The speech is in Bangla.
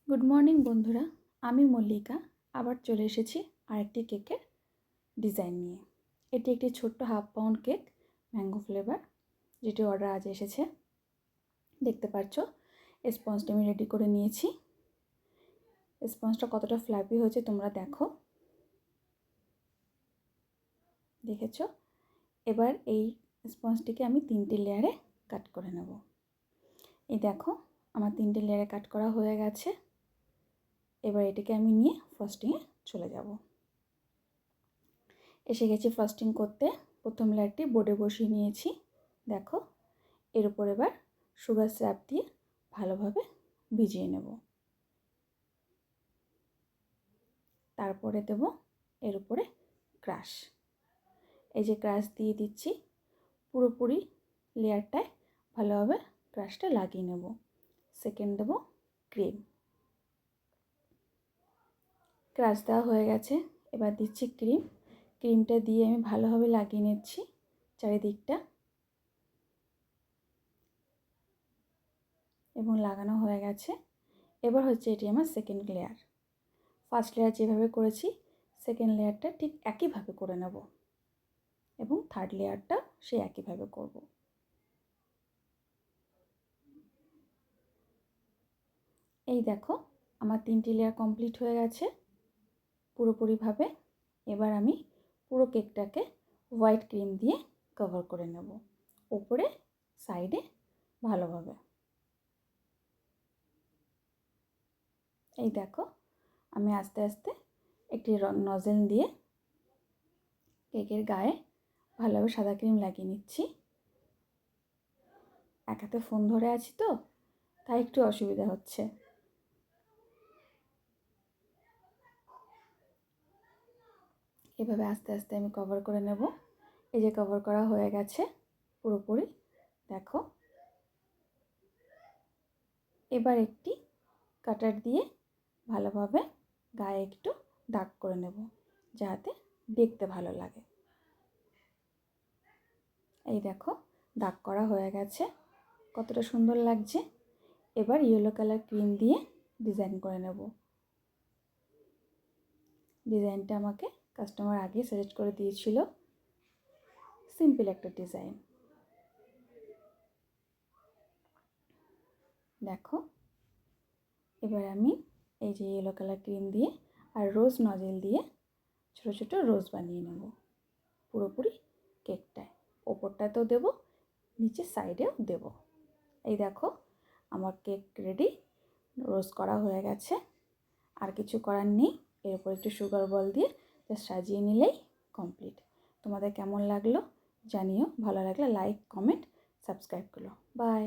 গুড মর্নিং বন্ধুরা, আমি মল্লিকা আবার চলে এসেছি আরেকটি কেকের ডিজাইন নিয়ে। এটি একটি ছোট্ট half pound cake, mango flavour, যেটি অর্ডার আজ এসেছে। দেখতে পাচ্ছ স্পঞ্জটা আমি রেডি করে নিয়েছি। স্পঞ্জটা কতটা ফ্লাফি হয়েছে তোমরা দেখো, দেখেছ? এবার এই স্পঞ্জটিকে আমি 3টে লেয়ারে কাট করে নেব। এই দেখো আমার 3টে লেয়ারে কাট করা হয়ে গেছে। এবার এটাকে আমি নিয়ে ফ্রস্টিংয়ে চলে যাব। এসে গেছি ফ্রস্টিং করতে। প্রথম লেয়ারটি বোর্ডে বসিয়ে নিয়েছি। দেখো, এর উপর এবার সুগার সিরাপ দিয়ে ভালোভাবে ভিজিয়ে নেব। তারপরে দেব এর উপরে ক্রাশ। এই যে ক্রাশ দিয়ে দিচ্ছি, পুরোপুরি লেয়ারটায় ভালোভাবে ক্রাশটা লাগিয়ে নেব। সেকেন্ড দেব ক্রিম। ক্রাশ দেওয়া হয়ে গেছে, এবার দিচ্ছি ক্রিম। ক্রিমটা দিয়ে আমি ভালোভাবে লাগিয়ে নিচ্ছি চারিদিকটা, এবং লাগানো হয়ে গেছে। এবার হচ্ছে এটি আমার সেকেন্ড লেয়ার। ফার্স্ট লেয়ার যেভাবে করেছি সেকেন্ড লেয়ারটা ঠিক একইভাবে করে নেব, এবং থার্ড লেয়ারটা সেই একইভাবে করব। এই দেখো আমার 3টি লেয়ার কমপ্লিট হয়ে গেছে পুরোপুরিভাবে। এবার আমি পুরো কেকটাকে হোয়াইট ক্রিম দিয়ে কভার করে নেব, উপরে সাইডে ভালোভাবে। এই দেখো আমি আস্তে আস্তে একটি নজেল দিয়ে কেকের গায়ে ভালোভাবে সাদা ক্রিম লাগিয়ে নিচ্ছি। এক হাতে ফোন ধরে আছি তো, তাই একটু অসুবিধা হচ্ছে। এভাবে আস্তে আস্তে আমি কভার করে নেব। এই যে কভার করা হয়ে গেছে পুরোপুরি, দেখো। এবার একটি কাটার দিয়ে ভালোভাবে গায়ে একটু দাগ করে নেব, যাতে দেখতে ভালো লাগে। এই দেখো দাগ করা হয়ে গেছে, কতটা সুন্দর লাগছে। এবার ইয়েলো কালার ক্রিম দিয়ে ডিজাইন করে নেব। ডিজাইনটা আমাকে কাস্টমার আগে সাজেস্ট করে দিয়েছিল, সিম্পল একটা ডিজাইন। দেখো এবার আমি এই যে ইয়েলো কালার ক্রিম দিয়ে আর রোজ নজেল দিয়ে ছোটো ছোটো রোজ বানিয়ে নেব পুরোপুরি কেকটায়। ওপরটাতেও দেবো, নিচের সাইডেও দেব। এই দেখো আমার কেক রেডি, রোজ করা হয়ে গেছে। আর কিছু করার নেই, এর উপর একটু সুগার বল দিয়ে জাস্ট সাজিয়ে নিলেই কমপ্লিট। তোমাদের কেমন লাগলো জানিও, ভালো লাগলে লাইক, কমেন্ট, সাবস্ক্রাইব করো। বাই।